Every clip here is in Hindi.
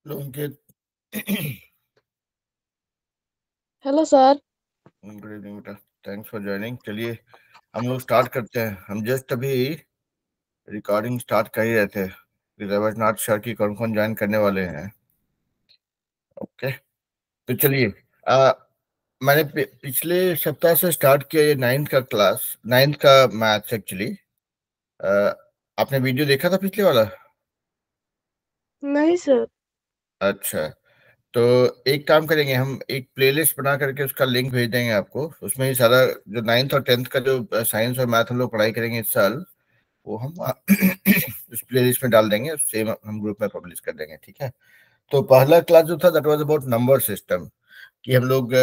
अंकित। Hello sir. गुड इवनिंग बेटा। Thanks for joining. चलिए हम लोग स्टार्ट करते हैं। हम जस्ट अभी रिकॉर्डिंग स्टार्ट कर ही रहे थे कि रविन्द्रनाथ सर की कौन कौन ज्वाइन करने वाले हैं। ओके, तो चलिए। आ, मैंने पिछले सप्ताह से स्टार्ट किया ये नाइन्थ का क्लास, नाइन्थ का मैथ्स एक्चुअली। आपने वीडियो देखा था पिछले वाला? नहीं सर। अच्छा, तो एक काम करेंगे, हम एक प्लेलिस्ट बना करके उसका लिंक भेज देंगे आपको। उसमें ही सारा जो नाइन्थ और टेंथ का जो साइंस और मैथ हम लोग पढ़ाई करेंगे इस साल, वो हम उस प्लेलिस्ट में डाल देंगे। सेम हम ग्रुप में पब्लिश कर देंगे, ठीक है। तो पहला क्लास जो था that was about number system, कि हम लोग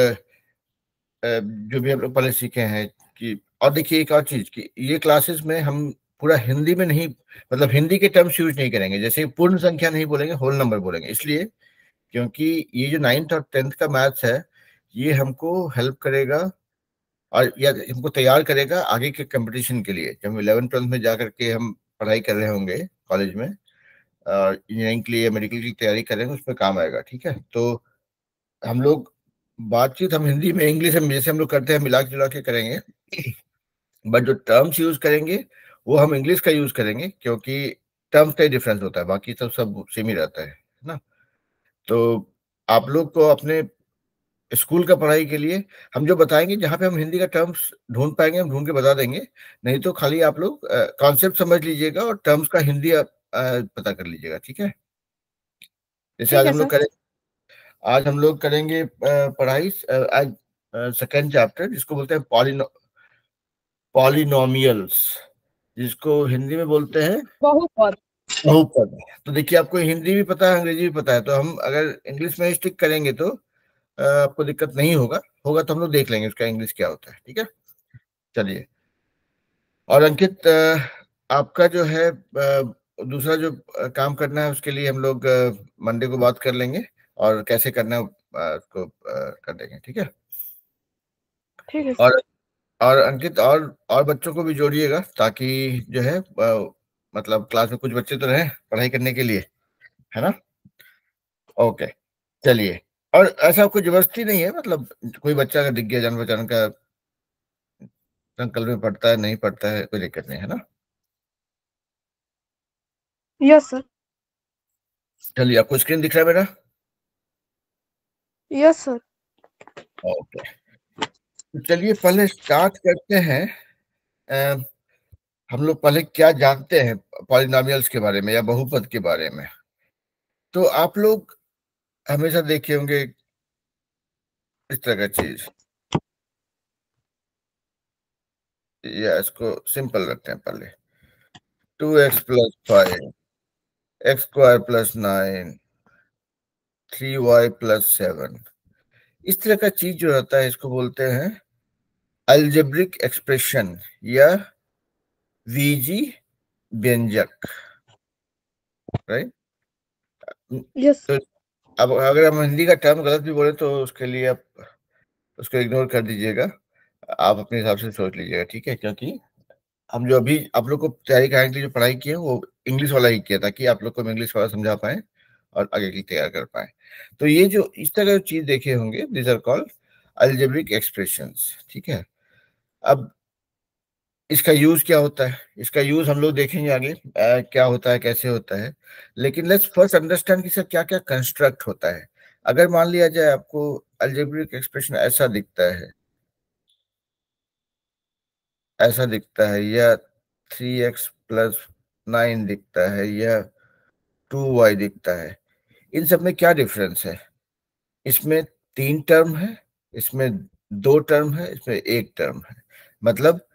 जो भी हम लोग पहले सीखे हैं कि। और देखिए एक और चीज, कि ये क्लासेस में हम पूरा हिंदी में नहीं, मतलब हिंदी के टर्म्स यूज नहीं करेंगे। जैसे पूर्ण संख्या नहीं बोलेंगे, होल नंबर बोलेंगे। इसलिए क्योंकि ये जो नाइन्थ और टेंथ का मैथ्स है, ये हमको हेल्प करेगा और या हमको तैयार करेगा आगे के कंपटीशन के लिए। जब हम 11th 12th में जा करके हम पढ़ाई कर रहे होंगे कॉलेज में, इंजीनियरिंग के लिए, मेडिकल की तैयारी करेंगे, उसमें काम आएगा, ठीक है। तो हम लोग बातचीत हम हिंदी में, इंग्लिश में जैसे हम लोग करते हैं मिला जुला के करेंगे। बट जो टर्म्स यूज करेंगे वो हम इंग्लिश का यूज करेंगे, क्योंकि टर्म्स का ही डिफरेंस होता है, बाकी तो सब सेम ही रहता है ना। तो आप लोग को अपने स्कूल का पढ़ाई के लिए हम जो बताएंगे, जहाँ पे हम हिंदी का टर्म्स ढूंढ पाएंगे हम ढूंढ के बता देंगे। नहीं तो खाली आप लोग कॉन्सेप्ट समझ लीजिएगा और टर्म्स का हिंदी पता कर लीजिएगा, ठीक है। जैसे ठीक आज है हम लोग सर। करें, आज हम लोग करेंगे पढ़ाई, आज सेकेंड चैप्टर जिसको बोलते हैं पॉलिनोमियल्स, जिसको हिंदी में बोलते हैं बहुत। बहुपद। तो देखिए आपको हिंदी भी पता है, अंग्रेजी भी पता है, तो हम अगर इंग्लिश में स्टिक करेंगे तो आपको दिक्कत नहीं होगा। होगा तो हम लोग देख लेंगे उसका इंग्लिश क्या होता है, ठीक है। चलिए। और अंकित, आपका जो है दूसरा जो काम करना है, उसके लिए हम लोग मंडे को बात कर लेंगे और कैसे करना है उसको कर देंगे, ठीक है। ठीक है और सर। और अंकित, और बच्चों को भी जोड़िएगा, ताकि जो है मतलब क्लास में कुछ बच्चे तो रहें पढ़ाई करने के लिए, है ना। ओके, चलिए। और ऐसा कोई जबरदस्ती नहीं है, मतलब कोई बच्चा अगर दिख गया जान पहचान का, अंकल में पढ़ता है नहीं पढ़ता है, कोई दिक्कत नहीं है ना। Yes sir. चलिए, आपको स्क्रीन दिख रहा है मेरा? Yes sir. ओके, तो चलिए पहले स्टार्ट करते हैं। अ, हम लोग पहले क्या जानते हैं पॉलिनोमियल्स के बारे में या बहुपद के बारे में। तो आप लोग हमेशा देखे होंगे इस तरह का चीज, या इसको सिंपल रखते हैं पहले। 2x + 5, x² + 9, 3y + 7। इस तरह का चीज जो रहता है इसको बोलते हैं अलजेब्रिक एक्सप्रेशन या वीजी व्यंजक, राइट। यस। तो अब अगर हम हिंदी का टर्म गलत भी बोले तो उसके लिए आप उसको इग्नोर कर दीजिएगा। आप अपने हिसाब से सोच लीजिएगा, ठीक है। क्योंकि हम जो अभी आप लोग को तैयारी कराने के लिए जो पढ़ाई की है वो इंग्लिश वाला ही किया, ताकि आप लोग को हम इंग्लिश वाला समझा पाए और आगे की तैयार कर पाए। तो ये जो इस तरह की चीज देखे होंगे, this are called algebraic expressions, ठीक है। अब इसका यूज क्या होता है, इसका यूज हम लोग देखेंगे आगे क्या होता है, कैसे होता है। लेकिन लेट्स फर्स्ट अंडरस्टैंड कि सर क्या क्या कंस्ट्रक्ट होता है। अगर मान लिया जाए आपको अलजेब्रिक एक्सप्रेशन ऐसा दिखता है, ऐसा दिखता है, या 3x + 9 दिखता है, या 2y दिखता है, इन सब में क्या डिफरेंस है? इसमें 3 टर्म है, इसमें 2 टर्म है, इसमें 1 टर्म है। मतलब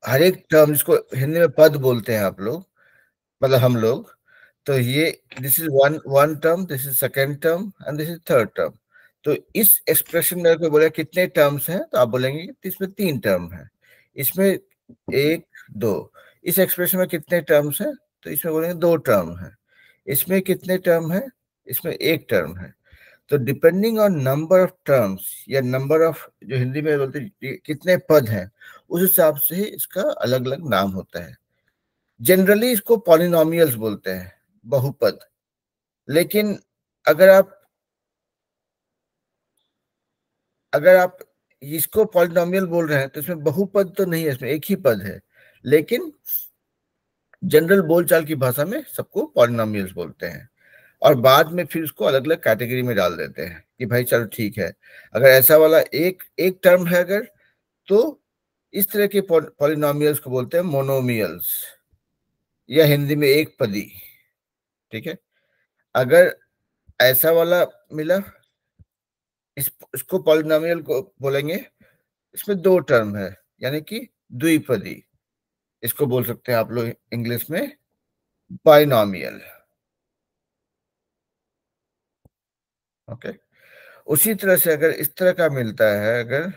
हर एक टर्म, जिसको हिंदी में पद बोलते हैं आप लोग, मतलब हम लोग, तो ये this is one one term, this is second term and this is third term. तो इस एक्सप्रेशन में कोई बोले कितने टर्म्स हैं, तो आप बोलेंगे कि इसमें 3 टर्म है, इसमें 1 2। इस एक्सप्रेशन में कितने टर्म्स हैं, तो इसमें बोलेंगे 2 टर्म है। इसमें कितने टर्म है, इसमें 1 टर्म है। तो depending on number of terms या नंबर ऑफ, जो हिंदी में बोलते हैं कितने पद हैं, उस हिसाब से इसका अलग अलग नाम होता है। जनरली इसको पॉलिनोमियल्स बोलते हैं, बहुपद। लेकिन अगर आप अगर आप इसको पॉलिनोमियल बोल रहे हैं तो इसमें बहुपद तो नहीं है, इसमें एक ही पद है, लेकिन जनरल बोलचाल की भाषा में सबको पॉलिनोमियल्स बोलते हैं। और बाद में फिर उसको अलग अलग कैटेगरी में डाल देते हैं कि भाई चलो ठीक है, अगर ऐसा वाला एक एक टर्म है अगर, तो इस तरह के पॉलिनोमियल्स को बोलते हैं मोनोमियल्स, या हिंदी में एक पदी। ठीक है, अगर ऐसा वाला मिला, इसको पॉलिनोमियल को बोलेंगे, इसमें दो टर्म है, यानी कि द्विपदी। इसको बोल सकते हैं आप लोग इंग्लिश में बाइनोमियल। ओके, उसी तरह से अगर इस तरह का मिलता है, अगर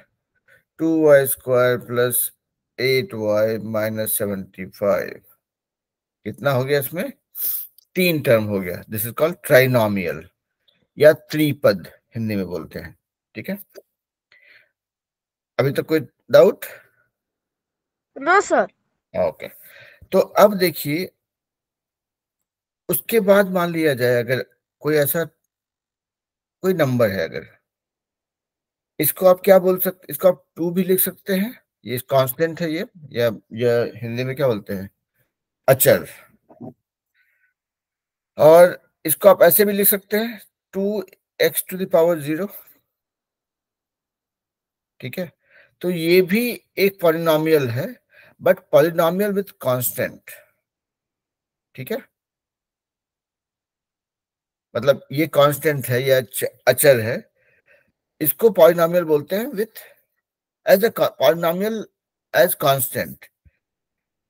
2y² प्लस 8y माइनस 75, कितना हो गया इसमें? तीन टर्म हो गया। दिस इज कॉल्ड ट्राइनोमियल या त्रिपद हिंदी में बोलते हैं। ठीक है, अभी तक कोई डाउट? No sir. ओके, तो अब देखिए, उसके बाद मान लिया जाए अगर कोई ऐसा कोई नंबर है, अगर इसको आप क्या बोल सकते, इसको आप टू भी लिख सकते हैं, ये कांस्टेंट है ये, या हिंदी में क्या बोलते हैं, अचर। और इसको आप ऐसे भी लिख सकते हैं, 2x⁻0। ठीक है, तो ये भी एक पॉलिनोमियल है, बट पॉलिनोमियल विथ कांस्टेंट। ठीक है, मतलब ये कांस्टेंट है या अचर है, इसको पॉलिनोमियल बोलते हैं with as a polynomial as constant.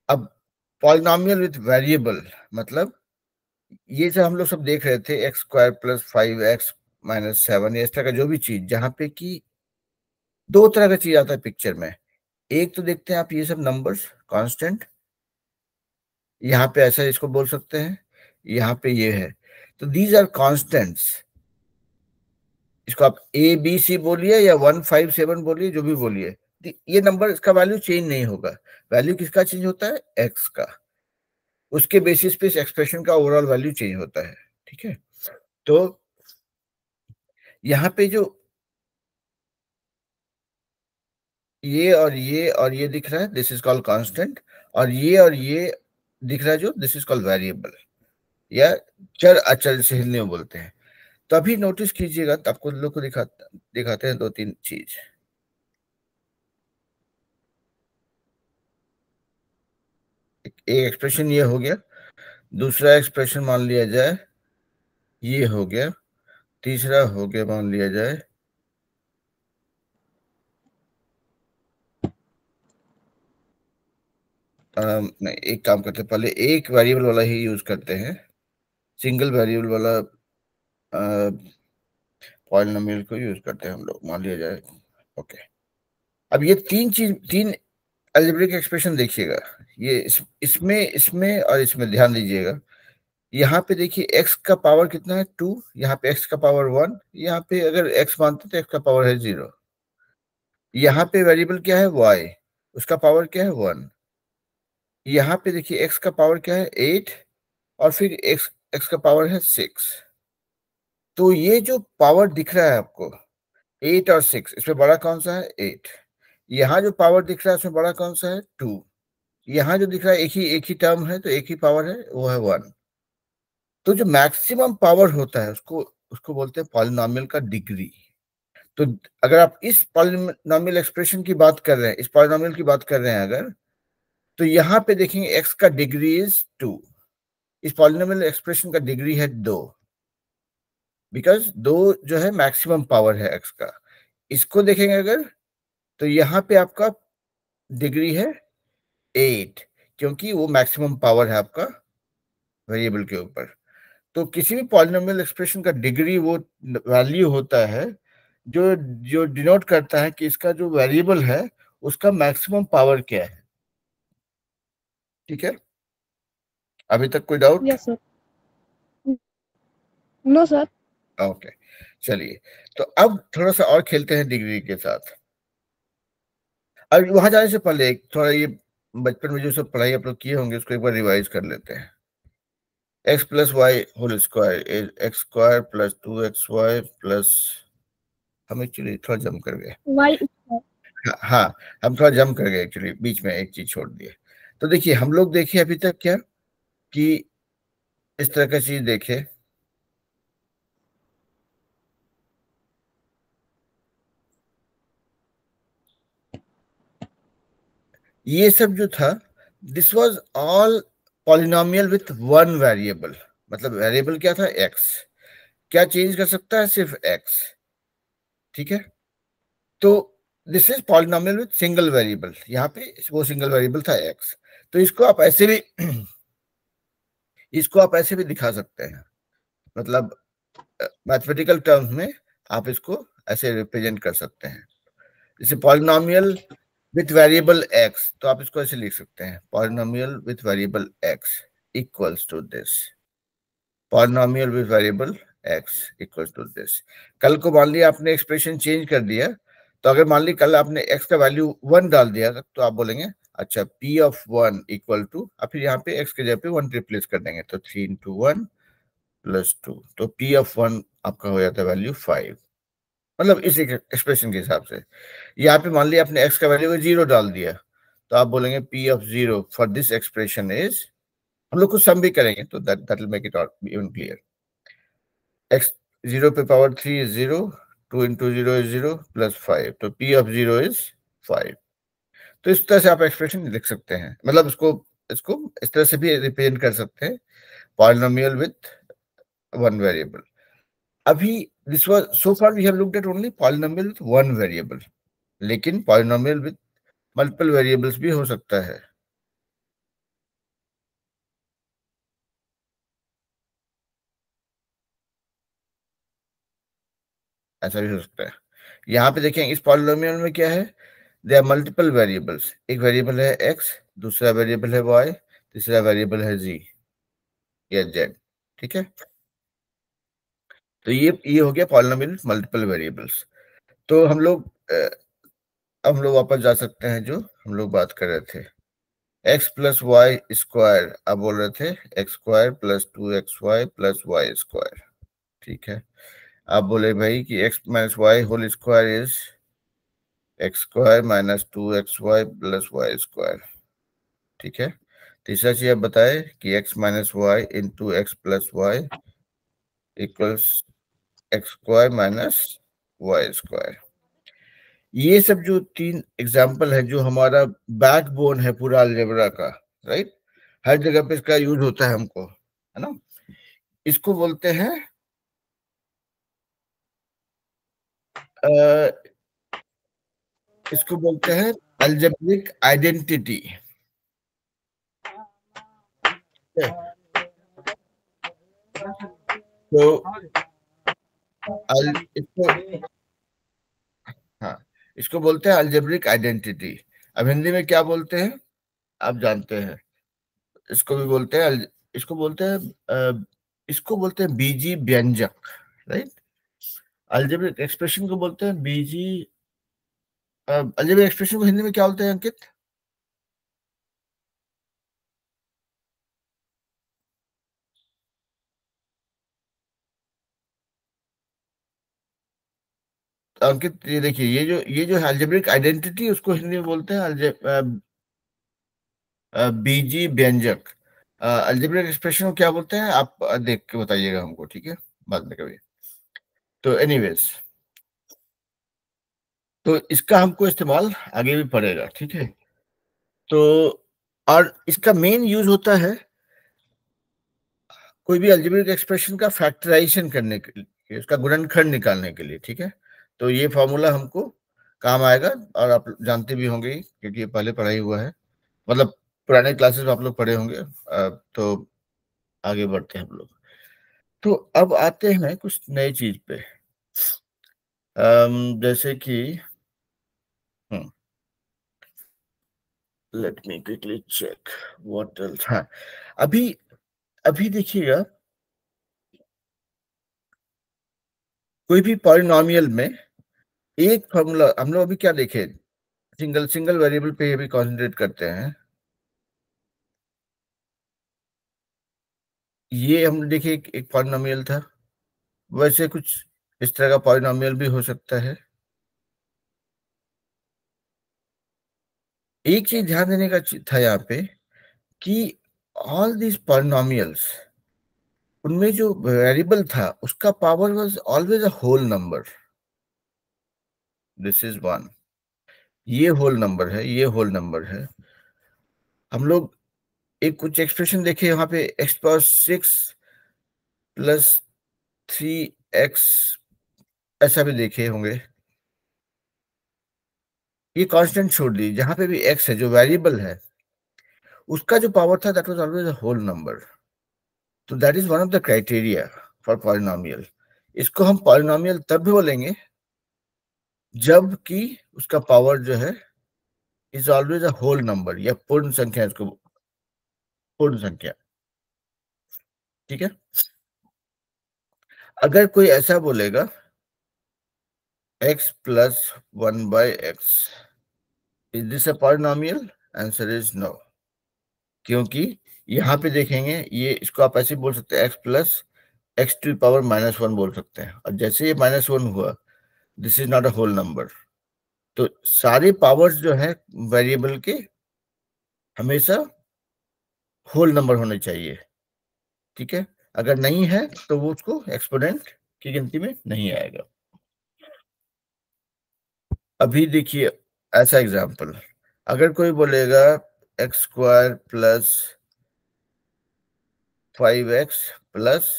अब पॉलिनोमियल विथ वेरिएबल, मतलब ये जो हम लोग सब देख रहे थे, x² प्लस 5x माइनस 7, इस तरह का जो भी चीज, जहां पे कि दो तरह का चीज आता है पिक्चर में। एक तो देखते हैं आप ये सब नंबर्स कांस्टेंट, यहाँ पे ऐसा इसको बोल सकते हैं, यहाँ पे ये है, तो दीज आर कांस्टेंट्स। इसको आप ABC बोलिए या 157 बोलिए, जो भी बोलिए, ये नंबर, इसका वैल्यू चेंज नहीं होगा। वैल्यू किसका चेंज होता है? एक्स का। उसके बेसिस पे इस एक्सप्रेशन का ओवरऑल वैल्यू चेंज होता है। ठीक है, तो यहाँ पे जो ये दिख रहा है, दिस इज कॉल्ड कांस्टेंट। और ये दिख रहा है जो, दिस इज कॉल्ड वेरिएबल या चर अचर से हिंदी में बोलते हैं। तो अभी नोटिस कीजिएगा, तो आपको लोग को दिखाते हैं दो तीन चीज। एक एक्सप्रेशन ये हो गया, दूसरा एक्सप्रेशन मान लिया जाए ये हो गया, तीसरा हो गया मान लिया जाए नहीं, एक काम करते हैं, पहले एक वेरिएबल वाला ही यूज करते हैं, सिंगल वेरिएबल वाला पॉलिनोमियल को यूज करते हैं हम लोग, मान लिया जाए। ओके, अब ये तीन अलजेब्रिक एक्सप्रेशन देखिएगा, ये इसमें इसमें और इसमें ध्यान दीजिएगा। यहाँ पे देखिए x का पावर कितना है? 2। यहाँ पे x का पावर 1। यहाँ पे अगर x मानते तो x का पावर है 0। यहाँ पे वेरिएबल क्या है? y, उसका पावर क्या है? 1। यहाँ पे देखिए x का पावर क्या है? 8। और फिर x का पावर है 6। तो ये जो पावर दिख रहा है आपको, 8 और 6, इसमें बड़ा कौन सा है? 8। यहाँ जो पावर दिख रहा है उसमें बड़ा कौन सा है? 2। यहाँ जो दिख रहा है एक ही टर्म है, तो एक ही पावर है, वो है 1। तो जो मैक्सिमम पावर होता है उसको उसको बोलते हैं पॉलिनोमियल का डिग्री। तो अगर आप इस पॉलिनोमियल एक्सप्रेशन की बात कर रहे हैं, इस पॉलिनोमियल की बात कर रहे हैं अगर, तो यहाँ पे देखेंगे एक्स का डिग्री इज 2। इस पॉलिनोमियल एक्सप्रेशन का डिग्री है 2, बिकॉज 2 जो है मैक्सिमम पावर है एक्स का। इसको देखेंगे अगर, तो यहाँ पे आपका डिग्री है 8, क्योंकि वो मैक्सिमम पावर है आपका वेरिएबल के ऊपर। तो किसी भी पॉलिनोमियल एक्सप्रेशन का डिग्री वो वैल्यू होता है जो जो डिनोट करता है कि इसका जो वेरिएबल है उसका मैक्सिमम पावर क्या है। ठीक है, अभी तक कोई doubt? Yes sir. No sir. Okay, चलिए, तो अब थोड़ा सा और खेलते हैं डिग्री के साथ। अब वहां जाने से पहले एक थोड़ा ये बचपन में जो सब पढ़ाई आप लोग किए होंगे उसको एक बार रिवाइज कर लेते हैं। X plus y whole square is x square plus 2xy plus, हम एक्चुअली थोड़ा जम कर गए। Y square. हाँ, हम थोड़ा जम कर गए एक्चुअली, बीच में एक चीज छोड़ दिए। तो देखिए हम लोग देखे अभी तक क्या, कि इस तरह का चीज देखे, ये सब जो था, this was all polynomial with one variable. मतलब वेरिएबल क्या था, एक्स। क्या चेंज कर सकता है, सिर्फ एक्स। ठीक है। तो this is polynomial with single variable, यहाँ पे वो सिंगल वेरिएबल था एक्स। तो इसको आप ऐसे भी दिखा सकते हैं। मतलब मैथमेटिकल टर्म्स में आप इसको ऐसे रिप्रेजेंट कर सकते हैं, जैसे पॉलिनोमियल विथ वेरिएबल एक्स, तो आप इसको ऐसे लिख सकते हैं, polynomial with variable x equals to this, polynomial with variable x equals to this. कल को मान लिया आपने एक्सप्रेशन चेंज कर दिया, तो अगर मान ली कल आपने एक्स का वैल्यू 1 डाल दिया, तो आप बोलेंगे अच्छा पी ऑफ 1 इक्वल टू, और फिर यहाँ पे एक्स के जगह पे 1 रिप्लेस कर देंगे, तो 3 इंटू 1 प्लस 2, तो पी ऑफ 1 आपका हो जाता है वैल्यू 5। मतलब इस एक्सप्रेशन के हिसाब से। यहाँ पे मान लिया आपने एक्स का वैल्यू 0 डाल दिया, तो आप बोलेंगे P of 0 for this expression is, हम लोग कुछ सम भी करेंगे तो that will make it even clear. X 0 पे power 3 is 0, 2 into 0 is 0 plus 5, तो पी ऑफ 0 इज 5। तो इस तरह से आप एक्सप्रेशन लिख सकते हैं, मतलब इसको इसको इस तरह से भी रिप्रेजेंट कर सकते हैं, पॉलिनोमियल विथ वन वेरिएबल। अभी this was so far we have looked at only polynomial with one variable, लेकिन पॉलिनोमियल विथ मल्टीपल वेरिएबल्स भी हो सकता है। ऐसा भी हो सकता है। यहाँ पे देखें, इस पॉलिनोमियल में क्या है, दे आर मल्टीपल वेरिएबल्स। एक वेरिएबल है एक्स, दूसरा वेरिएबल है वाई, तीसरा वेरिएबल है जी या जेड। ठीक है। तो ये हो गया पॉलिनोमियल मल्टीपल वेरिएबल्स। तो हम लोग वापस जा सकते हैं, जो हम लोग बात कर रहे थे, एक्स प्लस वाई स्क्वायर, अब बोल रहे थे x square plus 2xy plus y square. ठीक है। आप बोले भाई कि x minus y whole square is x square minus 2xy plus y square. ठीक है। तीसरा चीज आप बताए कि x minus y into x plus y equals x square minus y square. ये सब जो तीन एग्जाम्पल है, जो हमारा बैकबोन है पूरा अलजेब्रा का, राइट, हर जगह पे इसका यूज होता है हमको, है ना। इसको बोलते हैं अ, इसको बोलते हैं अलजेब्रिक आइडेंटिटी। तो इसको, हाँ, इसको बोलते हैं अलजेब्रिक आइडेंटिटी। अब हिंदी में क्या बोलते हैं, आप जानते हैं। इसको भी बोलते हैं इसको बोलते हैं इसको बोलते हैं बीजी व्यंजक, राइट। अलजेब्रिक एक्सप्रेशन को बोलते हैं बीजी। अलजेब्रिक एक्सप्रेशन को हिंदी में क्या बोलते हैं अंकित? अंकित ये देखिए, ये जो अलजेब्रिक आइडेंटिटी, उसको हिंदी में बोलते हैं बीजी व्यंजक। अलजेब्रिक एक्सप्रेशन को क्या बोलते हैं, आप देख के बताइएगा हमको, ठीक है, बाद में कभी। तो एनीवेज, तो इसका हमको इस्तेमाल आगे भी पड़ेगा, ठीक है। तो और इसका मेन यूज होता है कोई भी अलजेब्रिक एक्सप्रेशन का फैक्टराइजेशन करने के लिए, उसका गुणनखंड निकालने के लिए, ठीक है। तो ये फॉर्मूला हमको काम आएगा, और आप जानते भी होंगे क्योंकि ये पहले पढ़ाई हुआ है, मतलब पुराने क्लासेस में आप लोग पढ़े होंगे। तो आगे बढ़ते हैं हम लोग। तो अब आते हैं कुछ नई चीज पे। जैसे कि let me quickly check what else. हाँ, अभी अभी देखिएगा, कोई भी पॉलिनोमियल में एक फॉर्मूला, हम लोग अभी क्या देखे, सिंगल सिंगल वेरिएबल पे भी कंसंट्रेट करते हैं। ये हम देखिए एक पॉलिनोमियल था, वैसे कुछ इस तरह का पॉलिनोमियल भी हो सकता है। एक चीज ध्यान देने का था यहाँ पे कि ऑल दिस पॉलिनोमियल्स, उनमें जो वेरिएबल था उसका power was always a whole number. This is one, ये होल नंबर है, ये होल नंबर है। हम लोग एक कुछ एक्सप्रेशन देखे वहां पे, एक्स पावर 6 प्लस 3x, ऐसा भी देखे होंगे। ये कांस्टेंट छोड़ दी, जहां पे भी x है जो वेरिएबल है, उसका जो पावर था that was always a whole number. तो that is one of the criteria for polynomial. इसको हम पॉलिनोमियल तब भी बोलेंगे जब कि उसका पावर जो है is always a whole number, या पूर्ण संख्या, इसको पूर्ण संख्या। ठीक है। अगर कोई ऐसा बोलेगा x plus 1/x, is this a polynomial? Answer is no. क्योंकि यहाँ पे देखेंगे, ये इसको आप ऐसे बोल सकते हैं x प्लस x⁻⁻1 बोल सकते हैं, और जैसे ये -1 हुआ, this is not a whole number. तो सारे पावर्स जो है वेरिएबल के हमेशा होल नंबर होने चाहिए। ठीक है। अगर नहीं है तो वो उसको एक्सपोनेंट की गिनती में नहीं आएगा। अभी देखिए ऐसा एग्जांपल, अगर कोई बोलेगा x² plus 5x plus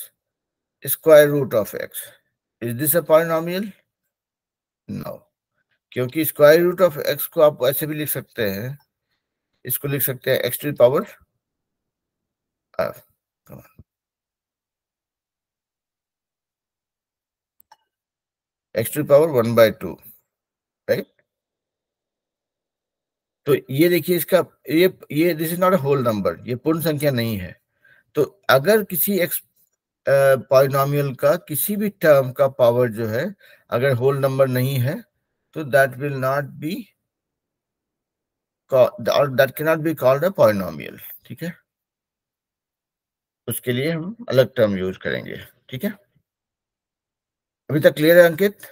square root of x, is this a polynomial? No. क्योंकि स्क्वायर रूट ऑफ x को आप ऐसे भी लिख सकते हैं, इसको लिख सकते हैं x to the power x to the power 1/2, right. तो ये देखिए इसका, ये this is not a whole number, ये पूर्ण संख्या नहीं है। तो अगर किसी एक्स पॉलिनोमियल का किसी भी टर्म का पावर जो है अगर होल नंबर नहीं है, तो दैट विल नॉट बी, और that can not be called a polynomial. ठीक है। उसके लिए हम अलग टर्म यूज करेंगे। ठीक है। अभी तक क्लियर है अंकित?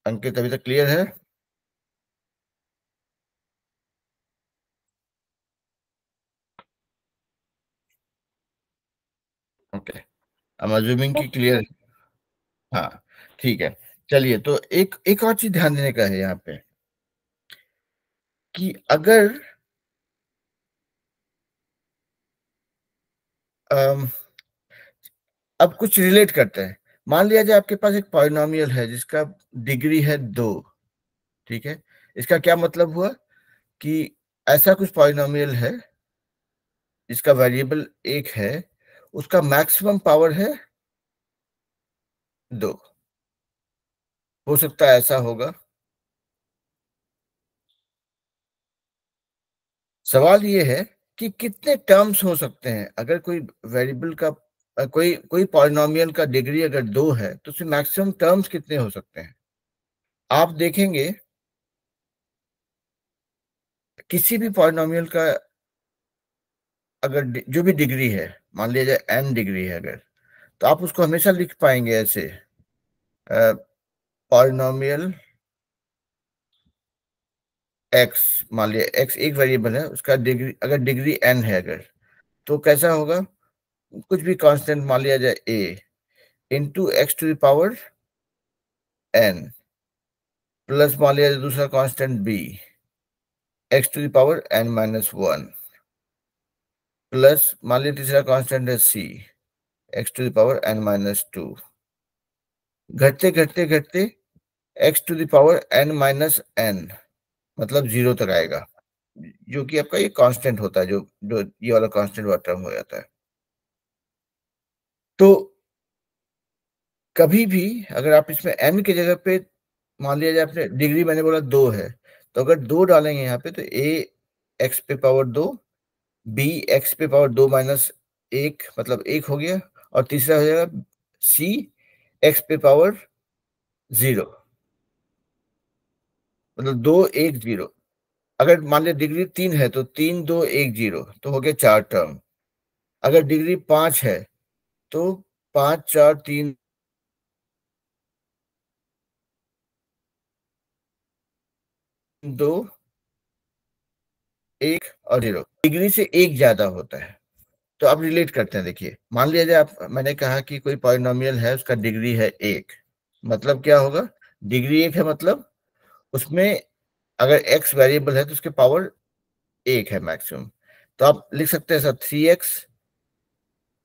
अंकित अभी तक क्लियर है? ओके, आई एम अज्यूमिंग कि क्लियर। हाँ, ठीक है। चलिए, तो एक एक और चीज ध्यान देने का है यहाँ पे कि अगर अम, अब कुछ रिलेट करते हैं। मान लिया जाए आपके पास एक पॉलिनोमियल है जिसका डिग्री है 2। ठीक है। इसका क्या मतलब हुआ कि ऐसा कुछ पॉलिनोमियल है जिसका वेरिएबल 1 है, उसका मैक्सिमम पावर है 2। हो सकता है ऐसा होगा। सवाल ये है कि कितने टर्म्स हो सकते हैं। अगर कोई वेरिएबल का कोई कोई पॉलिनोमियल का डिग्री अगर 2 है तो उसमें मैक्सिमम टर्म्स कितने हो सकते हैं। आप देखेंगे किसी भी पॉलिनोमियल का अगर जो भी डिग्री है, मान लिया जाए n डिग्री है अगर, तो आप उसको हमेशा लिख पाएंगे ऐसे, पॉलिनोमियल x, मान लिया x एक वेरिएबल है, उसका डिग्री अगर डिग्री n है अगर, तो कैसा होगा? कुछ भी कांस्टेंट मान लिया जाए a into x to the power n, plus मान लिया जाए दूसरा constant b x to the power n-1, plus मान लिया तीसरा कांस्टेंट है c x to the power n-2। घटते घटते घटते x to the power n-n, मतलब 0 तक आएगा, जो कि आपका ये कांस्टेंट होता है, जो जो ये वाला कांस्टेंट वाला टर्म हो जाता है। तो कभी भी अगर आप इसमें n की जगह पे, मान लिया जाए आपने डिग्री मैंने बोला 2 है, तो अगर 2 डालेंगे यहाँ पे तो a एक्स पे पावर 2, b एक्स पे पावर 2-1, मतलब 1 हो गया, और तीसरा हो जाएगा c एक्स पे पावर 0, मतलब 2 1 0। अगर मान लिया डिग्री 3 है तो 3 2 1 0, तो हो गया 4 टर्म। अगर डिग्री 5 है तो 5 4 3 2 1 और 0, डिग्री से एक ज्यादा होता है। तो अब रिलेट करते हैं। देखिए, मान लिया जाए आप, मैंने कहा कि कोई पॉलिनोमियल है, उसका डिग्री है 1। मतलब क्या होगा? डिग्री 1 है मतलब उसमें अगर x वेरिएबल है तो उसके पावर 1 है मैक्सिमम। तो आप लिख सकते हैं सर 3x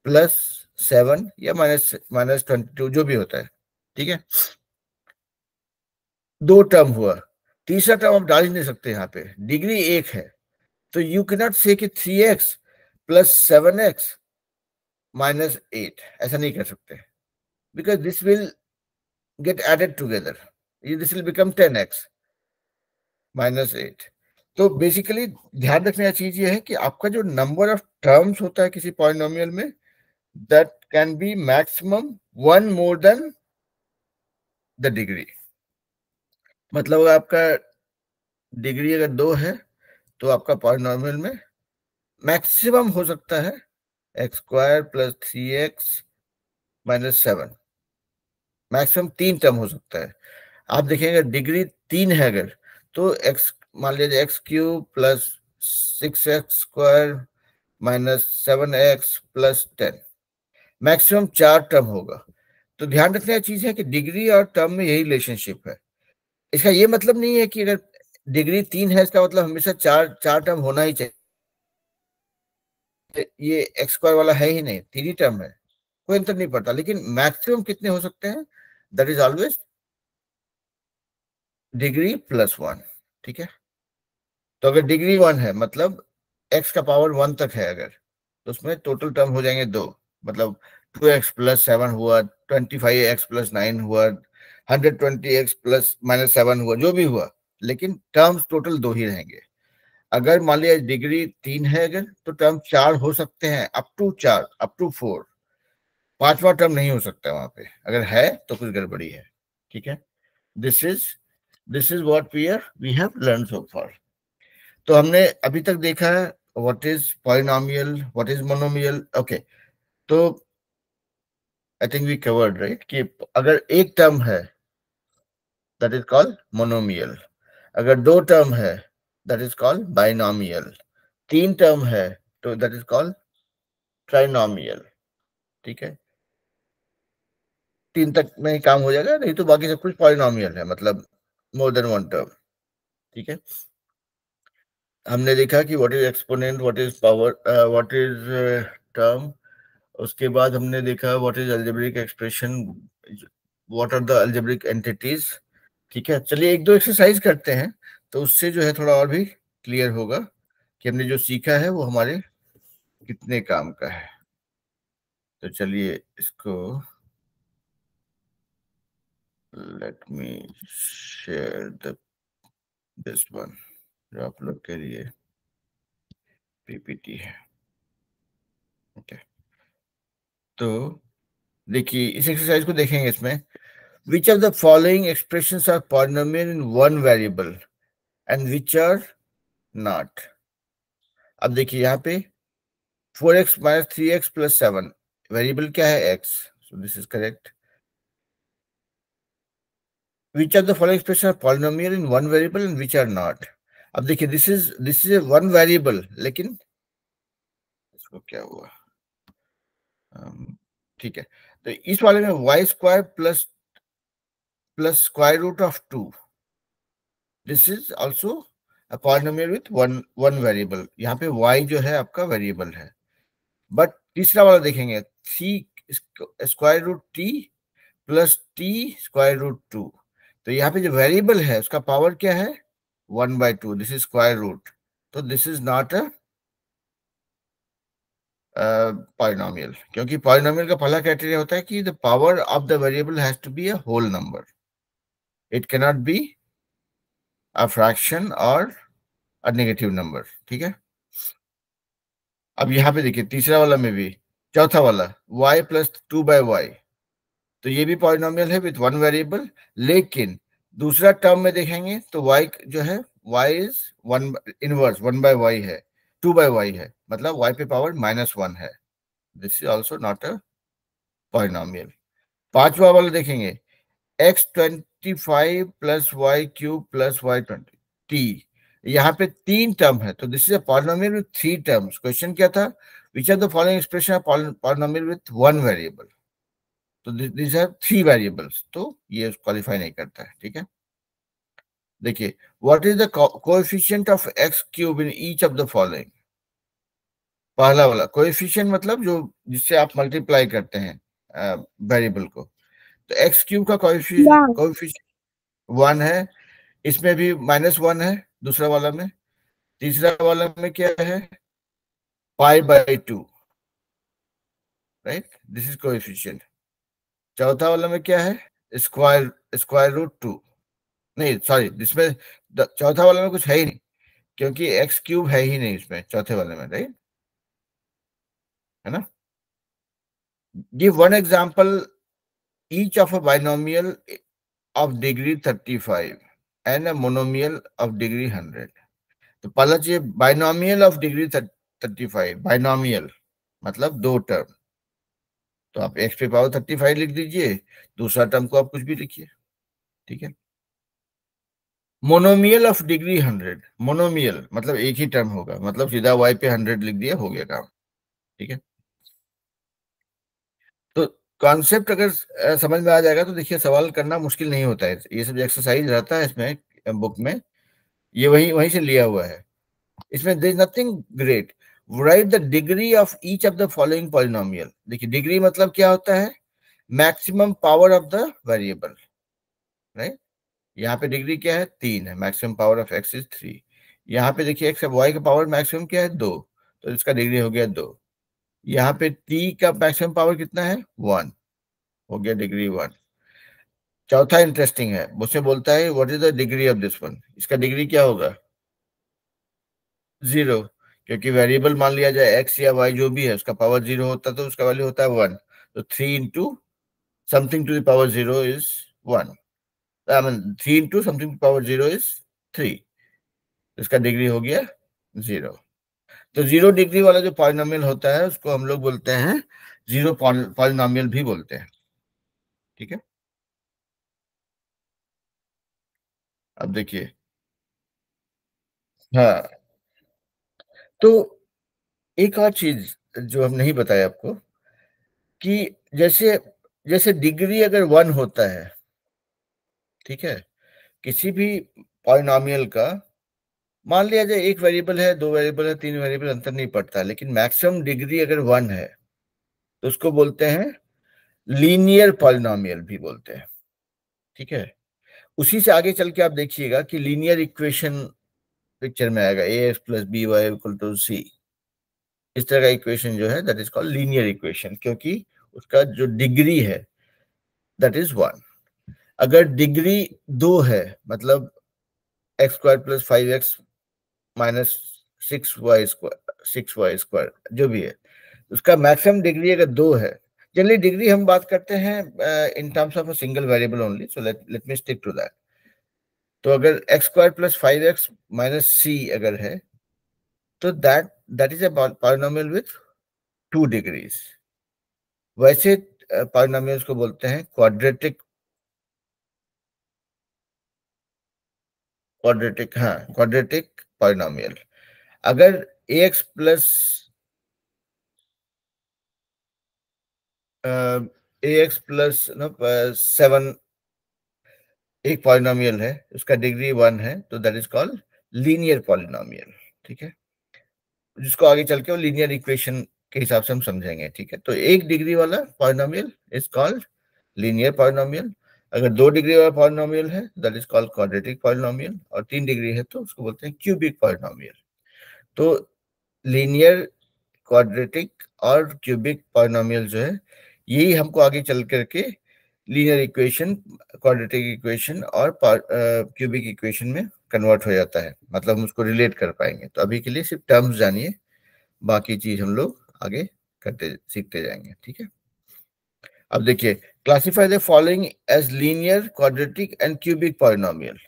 + 7 या -22 जो भी होता है। ठीक है, 2 टर्म हुआ। तीसरा टर्म आप डाल ही नहीं सकते यहाँ पे, डिग्री 1 है। तो यू कैन नॉट से कि 3x + 7x - 8, ऐसा नहीं कर सकते, because this will get added together, this will become 10x - 8। तो बेसिकली ध्यान रखने की चीज ये है कि आपका जो नंबर ऑफ टर्म्स होता है किसी पॉलिनोमियल में, that can be maximum one more than the degree. मतलब अगर आपका डिग्री अगर 2 है तो आपका पॉलिनोमियल में मैक्सिमम हो सकता है x² + 3x - 7, मैक्सिमम 3 टर्म हो सकता है। आप देखेंगे डिग्री 3 है अगर, तो एक्स, मान लीजिए x³ + 6x² -7x + 10, maximum 4 term होगा। तो ध्यान रखने की चीज है कि डिग्री और टर्म में यही रिलेशनशिप है। इसका ये मतलब नहीं है कि अगर डिग्री 3 है इसका मतलब हमेशा चार चार टर्म होना ही चाहिए। ये x² वाला है ही नहीं, 3 ही टर्म है, कोई अंतर नहीं पड़ता। लेकिन मैक्सिमम कितने हो सकते हैं? That is always degree +1। ठीक है, तो अगर डिग्री 1 है मतलब x का पावर 1 तक है अगर, तो उसमें टोटल टर्म हो जाएंगे 2। मतलब 2x + 7 हुआ, 25x + 9 हुआ, 120x + -7 हुआ, जो भी हुआ, लेकिन टर्म्स टोटल 2 ही रहेंगे। अगर मान लिया डिग्री 3 है अगर, तो टर्म 4 हो सकते हैं, अप टू 4, अप टू 4। पांचवा टर्म नहीं हो सकता वहां पे, अगर है तो कुछ गड़बड़ी है। ठीक है, this is this is what we have learn so far. तो हमने अभी तक देखा है what is polynomial, what is monomial. Okay, तो I think we covered right कि अगर एक टर्म है दैट इज कॉल्ड मोनोमियल, अगर 2 टर्म है that is called binomial, 3 term है तो दैट इज कॉल्ड ट्राइनोमियल। ठीक है, 3 तक में ही काम हो जाएगा, नहीं तो बाकी सब कुछ पॉलिनोमियल है, मतलब मोर देन 1 टर्म। ठीक है, हमने देखा कि what is exponent, what is power, what is term. उसके बाद हमने देखा what is algebraic expression, what are the algebraic entities. ठीक है, चलिए एक दो एक्सरसाइज करते हैं, तो उससे जो है थोड़ा और भी क्लियर होगा कि हमने जो सीखा है वो हमारे कितने काम का है। तो चलिए इसको, let me share the this one, जो आप लोग के लिए पीपीटी है। ओके, तो देखिए इस एक्सरसाइज को देखेंगे। इसमें which of the following expressions are polynomial in one variable and which are not। अब देखिए यहाँ पे 4x - 3x + 7, वेरिएबल क्या है? x, so this is correct। which of the following expressions are polynomial in one variable and which are not। अब देखिए this is a one variable, लेकिन इसको क्या हुआ? ठीक है, तो इस वाले में y² +√2, this is also a polynomial with one variable. यहाँ पे y जो है आपका वेरिएबल है। बट तीसरा वाला देखेंगे, c√t +t√2। तो यहाँ पे जो वेरिएबल है उसका पावर क्या है? 1/2, दिस इज स्क्वायर रूट। तो this is not a polynomial, क्योंकि पॉलिनोमियल का पहला क्राइटेरिया होता है कि the power of the variable has to be a whole number, it can not be a fraction और अ नेगेटिव नंबर। ठीक है, अब यहाँ पे देखिए तीसरा वाला में भी, चौथा वाला y + 2/y, तो ये भी पॉलिनोमियल है विथ वन वेरिएबल, लेकिन दूसरा टर्म में देखेंगे तो y जो है y is one inverse, 1/y है, 2/y है, मतलब y पे पावर -1 है। This is also not a polynomial. पांचवा वाला देखेंगे, x25 plus y cube plus y20 t, यहाँ पे तीन टर्म है, तो this is a polynomial with three terms. Question क्या था, which are the following expression polynomial with one variable, तो दिस आर थ्री वेरिएबल्स, तो ये क्वालिफाई नहीं करता है। ठीक है, देखिए, what is the coefficient of x cube in each of the following. पहला वाला कोएफिशिएंट मतलब जो जिससे आप मल्टीप्लाई करते हैं वेरिएबल को, तो एक्स क्यूब का One. कोएफिशिएंट 1 है, इसमें भी -1 है दूसरा वाला में, तीसरा वाला में क्या है, π/2, राइट, दिस इज कोएफिशिएंट। चौथा वाला में क्या है, स्क्वायर स्क्वायर रूट 2, नहीं सॉरी, इसमें चौथा वाला में कुछ है ही नहीं, क्योंकि एक्स क्यूब है ही नहीं इसमें चौथे वाले में, राइट, है ना। Give one example each of a binomial of degree 35 and a monomial of degree 100। तो पहला चाहिए बाइनोमियल ऑफ डिग्री 35, बाइनोमियल मतलब दो टर्म, तो आप एक्स पे पावर 35 लिख दीजिए, दूसरा टर्म को आप कुछ भी लिखिए। ठीक है, मोनोमियल ऑफ डिग्री 100, मोनोमियल मतलब एक ही टर्म होगा, मतलब सीधा वाई पे 100 लिख दिया, हो गया काम। ठीक है, तो कॉन्सेप्ट अगर समझ में आ जाएगा तो देखिए सवाल करना मुश्किल नहीं होता है, ये सब एक्सरसाइज रहता है इसमें बुक में, ये वही वहीं से लिया हुआ है। इसमें there is nothing great, right the degree of each of the following polynomial. देखिए डिग्री मतलब क्या होता है, maximum power of the variable, right. यहाँ पे डिग्री क्या है, 3 है, maximum power of x is 3। यहाँ पे देखिए एक्स वाई का पावर मैक्सिमम क्या है, 2, तो इसका डिग्री हो गया 2। यहाँ पे टी का मैक्सिमम पावर कितना है, 1, हो गया डिग्री 1। चौथा इंटरेस्टिंग है, मुझसे बोलता है what is the degree of this one, इसका डिग्री क्या होगा, 0, क्योंकि वेरिएबल मान लिया जाए एक्स या वाई जो भी है, उसका पावर 0 होता है तो उसका वैल्यू होता है 1, तो 3 into something to the power 0 is 1, I mean 3 into something to power 0 is 3, इसका डिग्री हो गया 0। तो 0 डिग्री वाला जो पॉलिनोमियल होता है उसको हम लोग बोलते हैं जीरो पॉलिनोमियल भी बोलते हैं। ठीक है, अब देखिए, हाँ, तो एक और चीज जो हम नहीं बताया आपको, कि जैसे जैसे डिग्री अगर 1 होता है, ठीक है, किसी भी पॉलिनोमियल का, मान लिया जाए एक वेरिएबल है, दो वेरिएबल है, तीन वेरिएबल, अंतर नहीं पड़ता, लेकिन मैक्सिमम डिग्री अगर 1 है तो उसको बोलते हैं लीनियर पॉलिनोमियल भी बोलते हैं। ठीक है, उसी से आगे चल के आप देखिएगा कि लीनियर इक्वेशन पिक्चर में आएगा, A X plus B Y equal to C, इस तरह का इक्वेशन जो है that is called linear equation, क्योंकि उसका जो डिग्री है दैट इज 1। अगर डिग्री 2 है, मतलब x² plus 5x minus 6y² जो भी है, उसका मैक्सिमम डिग्री अगर 2 है, जनरली डिग्री हम बात करते हैं in terms of a single variable only, so let me stick to that. तो अगर x² plus 5x minus c अगर है, तो that is a polynomial with 2 degrees. वैसे पॉलिनोमियल्स को बोलते हैं क्वाड्रेटिक, हाँ, क्वाड्रेटिक पॉलिनोमियल। अगर ax प्लस ax प्लस 7 एक पॉलिनोमियल है, उसका डिग्री 1 है, तो that is called linear polynomial. ठीक है, जिसको आगे चल के वो लीनियर इक्वेशन के हिसाब से हम समझेंगे। ठीक है, तो एक डिग्री वाला polynomial is called linear polynomial, अगर 2 डिग्री वाला पॉलिनोमियल है that is called quadratic polynomial, और 3 डिग्री है तो उसको बोलते हैं क्यूबिक पॉलिनोमियल। तो लीनियर, क्वाड्रेटिक और क्यूबिक पॉलिनोमियल जो है, यही हमको आगे चल करके लीनियर इक्वेशन, क्वाड्रेटिक इक्वेशन और क्यूबिक इक्वेशन में कन्वर्ट हो जाता है, मतलब हम उसको रिलेट कर पाएंगे। तो अभी के लिए सिर्फ टर्म्स जानिए, बाकी चीज हम लोग आगे करते सीखते जाएंगे। ठीक है, अब देखिए, classify the following as linear, quadratic and cubic polynomial.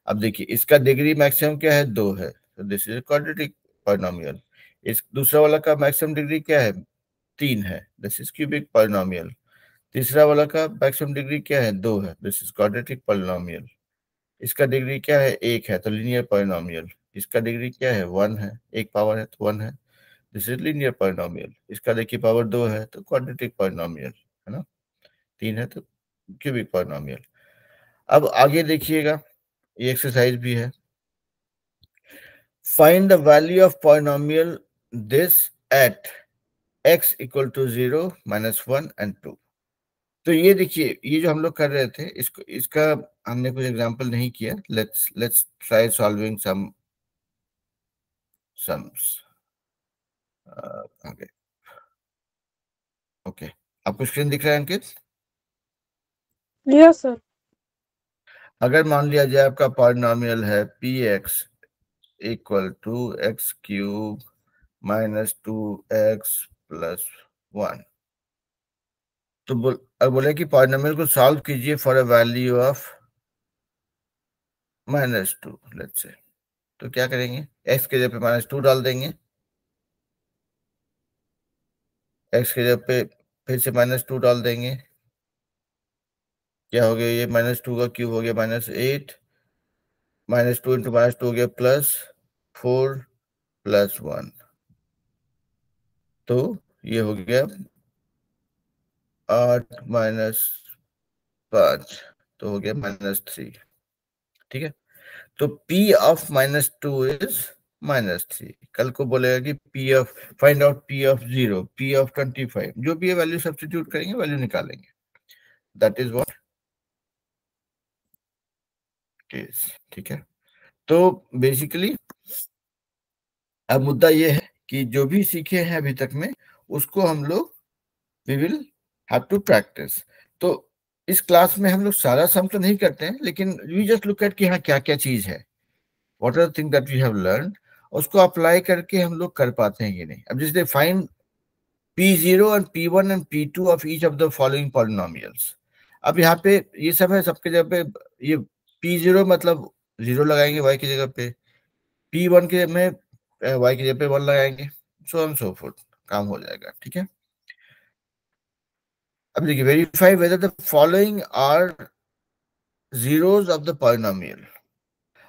अब देखिए, इसका डिग्री मैक्सिमम क्या है, 2 है, तो दिस इज क्वाड्रेटिक पॉलिनोमियल। इस दूसरा वाला का मैक्सिमम डिग्री क्या है, 3 है, दिस इज क्यूबिक पॉलिनोमियल। तीसरा वाला का मैक्सिमम डिग्री क्या है, 2 है, दिस इज क्वाड्रेटिक पॉलिनोमियल। इसका डिग्री क्या है, 1 है, तो लीनियर पॉलिनोमियल। इसका डिग्री क्या है, 1 है, एक पावर है तो 1 है, दिस इज लीनियर पॉलिनोमियल। इसका देखिए पावर 2 है तो क्वाड्रेटिक पॉलिनोमियल, है ना, 3 है तो क्यूबिक पॉलिनोमियल। अब आगे देखिएगा, ये एक्सरसाइज भी है। Find the value of polynomial this at x equal to 0, -1 and 2। तो ये देखिए, ये जो हम लोग कर रहे थे, इसको इसका हमने कुछ एग्जांपल नहीं किया। Let's try solving some sums. Okay okay, आपको स्क्रीन दिख रहा है अंकित? Yes sir. अगर मान लिया जाए आपका पॉलिनोमियल है px equal to x cube -2x plus 1, तो बोले कि पॉलिनोमियल को सॉल्व कीजिए for a value of -2, let's say. तो क्या करेंगे, x के जगह पे -2 डाल देंगे, x के जगह पे फिर से -2 डाल देंगे। क्या हो गया, ये -2 का क्यूब हो गया -8, -2 इंटू -2 हो गया +4 प्लस 1, तो ये हो गया 8 -5, तो हो गया -3। ठीक है, तो P ऑफ -2 इज -3। कल को बोलेगा कि P of, find out P of 0, P of 25, जो भी ये वैल्यू सब्स्टिट्यूट करेंगे वैल्यू निकालेंगे, दैट इज व्हाट इज। ठीक है, तो बेसिकली अब मुद्दा ये है कि जो भी सीखे हैं अभी तक में, उसको हम लोग we will have to practice. तो इस क्लास में हम लोग सारा सम तो नहीं करते हैं, लेकिन वी जस्ट लुक एट कि हाँ क्या क्या चीज है, what are the thing that we have learn, उसको अप्लाई करके हम लोग कर पाते हैं कि नहीं। अब जैसे find P0 and P1 and P2 of each of the following polynomials. अब यहाँ पे ये सब है, सबके जगह पे ये P0 मतलब 0 लगाएंगे y की जगह पे, P1 के में y की जगह पे 1 लगाएंगे, सो ऑन सो फोर्थ, काम हो जाएगा। ठीक है, अब देखिए, verify whether the following are zeros of the polynomial.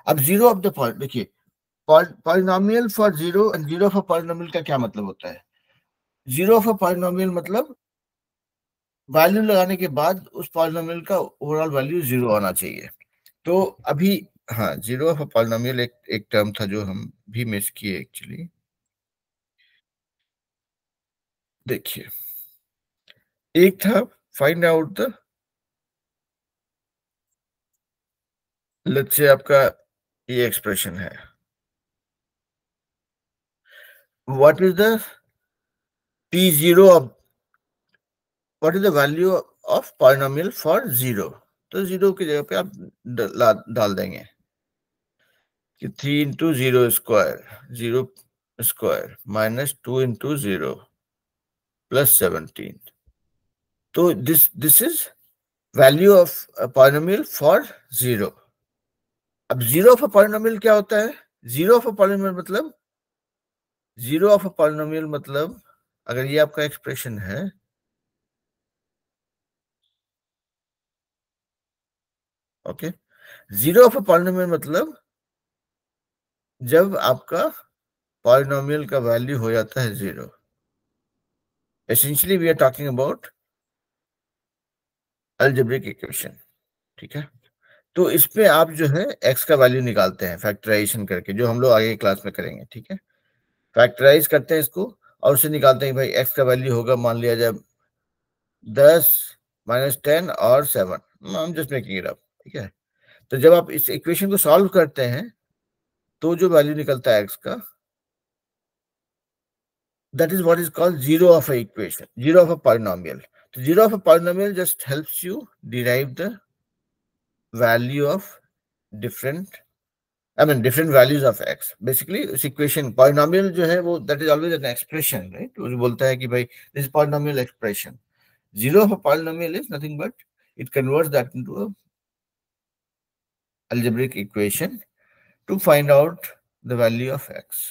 अब जीरो ऑफ द पॉइंट, देखिए, polynomial for zero and zero for polynomial का क्या मतलब होता है। जीरो फॉर पॉलिनोमियल मतलब वैल्यू लगाने के बाद उस पॉलिनोमियल का ओवरऑल वैल्यू 0 आना चाहिए। तो अभी, हाँ, जीरो ऑफ पॉलिनोमियल एक टर्म था जो हम भी मिस किए एक्चुअली। देखिए, एक था find out the, let's say आपका ये एक्सप्रेशन है, what is the P0 of, what is the value of polynomial for 0। तो 0 की जगह पे आप डाल देंगे कि 3 into 0 square, 0 square -2 into 0 plus 17। तो this is value of polynomial for 0। अब जीरो ऑफ अ पॉलिनोमियल क्या होता है, जीरो ऑफ अ पॉलिनोमियल मतलब, जीरो ऑफ अ पॉलिनोमियल मतलब अगर ये आपका एक्सप्रेशन है, okay, zero of a polynomial मतलब जब आपका पॉलिनोमियल का वैल्यू हो जाता है 0। Essentially we are talking about algebraic equation. ठीक है, तो इसमें आप जो है x का वैल्यू निकालते हैं फैक्टराइजेशन करके, जो हम लोग आगे क्लास में करेंगे। ठीक है, फैक्टराइज करते हैं इसको और उसे निकालते हैं, भाई x का वैल्यू होगा, मान लिया जाए 10 -10 और 7, हम जस्ट मेकिंग इट अप। ठीक है, तो जब आप इस इक्वेशन को सॉल्व करते हैं तो जो वैल्यू निकलता है x का, that is what is called zero of a equation, zero of a polynomial. तो zero of a polynomial just helps you derive the value of different, I mean different values of x। Basically इस इक्वेशन, पॉलिनोमियल जो है वो that is always an expression, right. वो जो बोलता है कि भाई this polynomial expression, Zero of a polynomial is nothing but it converts that into a algebraic equation to find out the value of x.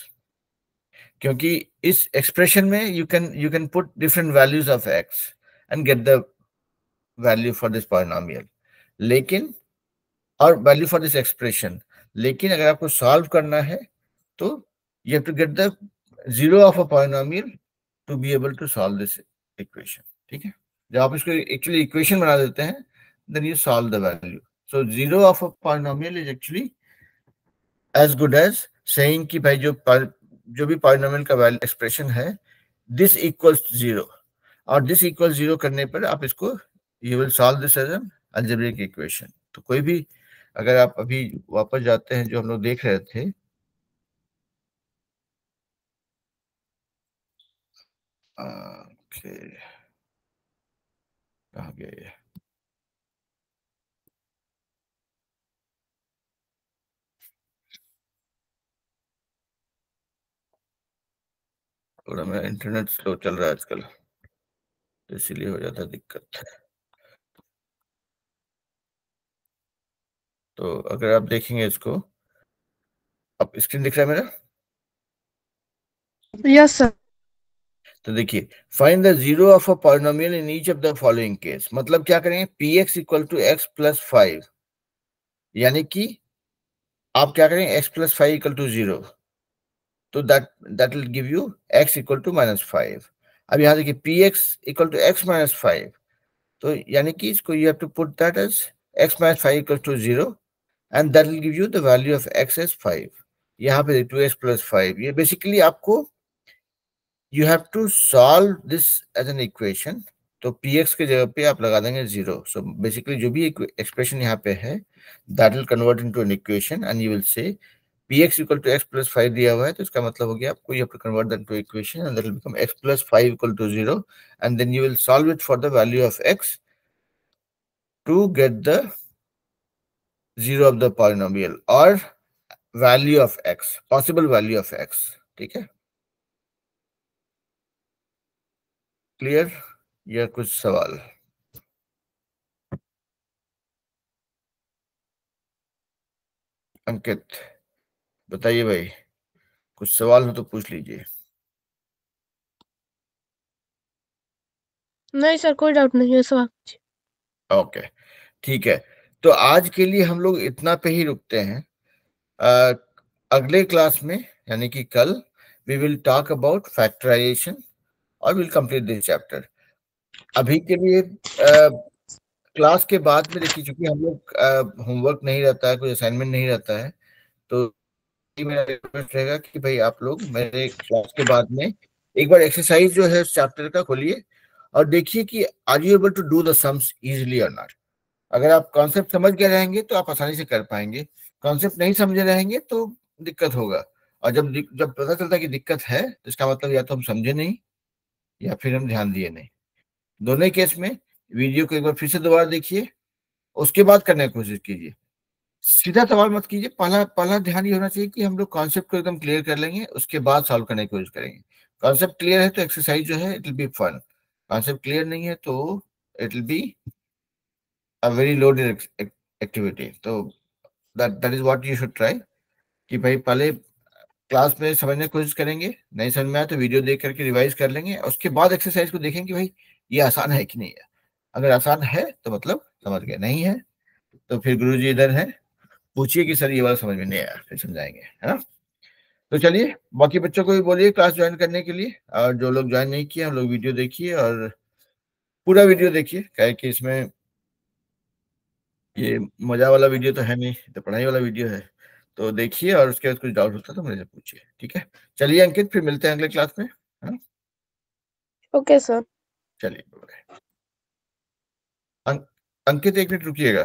क्योंकि इस एक्सप्रेशन में you can put different values of x and get the value for this polynomial, लेकिन और value for this expression, लेकिन अगर आपको सॉल्व करना है तो you have to get the zero of a polynomial to be able to solve this equation. ठीक है, जब आप इसको एक्चुअली इक्वेशन बना देते हैं then you solve the value. So zero of a polynomial is actually as good as saying कि भाई जो भी पॉलिनोमियल का वैल्यू एक्सप्रेशन है दिस इक्वल्स जीरो, और दिस इक्वल जीरो करने पर आप इसको you will solve this as an algebraic equation. तो कोई भी अगर आप अभी वापस जाते हैं जो हम लोग देख रहे थे, ओके कहाँ गया ये, थोड़ा मेरा इंटरनेट स्लो चल रहा है आजकल तो इसीलिए हो जाता है दिक्कत. तो अगर आप देखेंगे इसको, अब स्क्रीन दिख रहा है मेरा? Yes sir. तो देखिए find the zero of a polynomial in each of the following case. मतलब क्या करेंगे, p x equal to x plus 5, यानी कि आप क्या करें x प्लस 5 इक्वल टू 0, तो that will give you x equal to -5. अब यहाँ देखिए p x equal to x minus 5, तो यानी कि इसको you have to put that as x minus 5 equal to 0 and that will give you the value of x as 5. यहाँ पे 2x प्लस 5, ये बेसिकली आपको you have to solve this as an equation. तो px के जगह पे आप लगा देंगे 0. सो बेसिकली जो भी एक्सप्रेशन यहाँ पे है that will convert into an equation and you will say px equal to x plus 5 दिया हुआ है, तो इसका मतलब हो गया आपको you have to convert that to equation and that will become x plus 5 equal to 0 and then you will solve it for the value of x to get the zero of the polynomial और value of x, possible value of x. ठीक है, क्लियर या कुछ सवाल? अंकित बताइए भाई, कुछ सवाल हो तो पूछ लीजिए. नहीं सर, कोई डाउट नहीं है सर. ओके ठीक है, तो आज के लिए हम लोग इतना पे ही रुकते हैं. अ, अगले क्लास में यानी कि कल we will talk about factorization और विल कंप्लीट दिस चैप्टर. अभी के लिए क्लास के बाद में देखिए, चूंकि हम लोग होमवर्क नहीं रहता है, कोई असाइनमेंट नहीं रहता है, तो मेरा रिक्वेस्ट रहेगा कि भाई आप लोग मेरे क्लास के बाद में एक बार एक्सरसाइज जो है चैप्टर का खोलिए और देखिए कि are you able to do the sums easily और नॉट. अगर आप कॉन्सेप्ट समझ गए रहेंगे तो आप आसानी से कर पाएंगे, कॉन्सेप्ट नहीं समझे रहेंगे तो दिक्कत होगा. और जब पता चलता है कि दिक्कत है तो इसका मतलब या तो हम समझे नहीं या फिर हम ध्यान दिए नहीं. दोनों ही केस में वीडियो को एक बार फिर से दोबारा देखिए, उसके बाद करने की कोशिश कीजिए. सीधा सवाल मत कीजिए, पहला पहला ध्यान ये होना चाहिए कि हम लोग कॉन्सेप्ट को एकदम क्लियर कर लेंगे, उसके बाद सॉल्व करने की कोशिश करेंगे. कॉन्सेप्ट क्लियर है तो एक्सरसाइज जो है it will be fun. Concept clear नहीं है तो it will be a very loaded activity. तो that is what you should try कि भाई पहले क्लास में समझने की कोशिश करेंगे, नहीं समझ में आया तो वीडियो देख करके रिवाइज कर लेंगे, उसके बाद एक्सरसाइज को देखेंगे भाई ये आसान है कि नहीं है. अगर आसान है तो मतलब समझ गए, नहीं है तो फिर गुरुजी इधर है, पूछिए कि सर ये वाला समझ में नहीं आया, फिर समझाएंगे, है ना. तो चलिए बाकी बच्चों को भी बोलिए क्लास ज्वाइन करने के लिए, और जो लोग ज्वाइन नहीं किए हम लोग वीडियो देखिए और पूरा वीडियो देखिए, क्या है कि इसमें ये मजा वाला वीडियो तो है नहीं, तो पढ़ाई वाला वीडियो है. तो देखिए और उसके बाद कुछ डाउट होता है तो मेरे से पूछिए. ठीक है, चलिए अंकित फिर मिलते हैं अगले क्लास में, है ना. Okay sir. चलिए अंकित एक मिनट रुकिएगा.